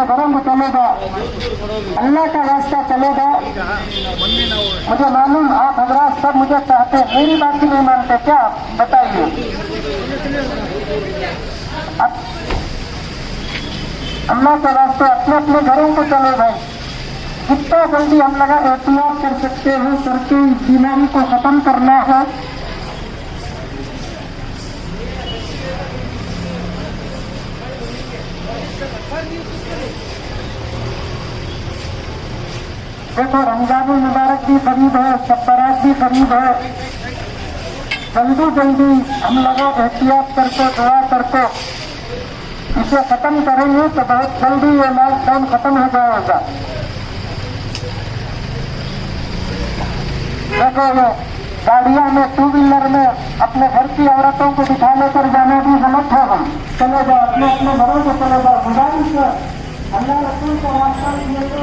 अपने घरों में चलेगा, अल्लाह का रास्ता चलेगा। मुझे मालूम आप हजरात सब मुझे चाहते हैं, मेरी बात ही नहीं मानते क्या? बताइए। अल्लाह के रास्ते अपने अपने घरों को चलो भाई। जितना जल्दी हम लगा एहतियात कर सकते हो करके इस बीमारी को खत्म करना है। देखो रमजानुल मुबारक भी करीब है, शब बारात भी करीब है। जल्दी जल्दी हम लोग एहतियात करके दुआ करके इसे खत्म करेंगे तो बहुत जल्दी ये लॉकडाउन खत्म हो जाएगा। देखो ये गाड़ियों में, टू व्हीलर में अपने घर की औरतों को बिठा लेकर जाना भी गलत है। हम चले जाओ, अपने अपने घरों को चले जाओ। गुजारिश है, अल्लाह रसूल का रास्ता लिए तो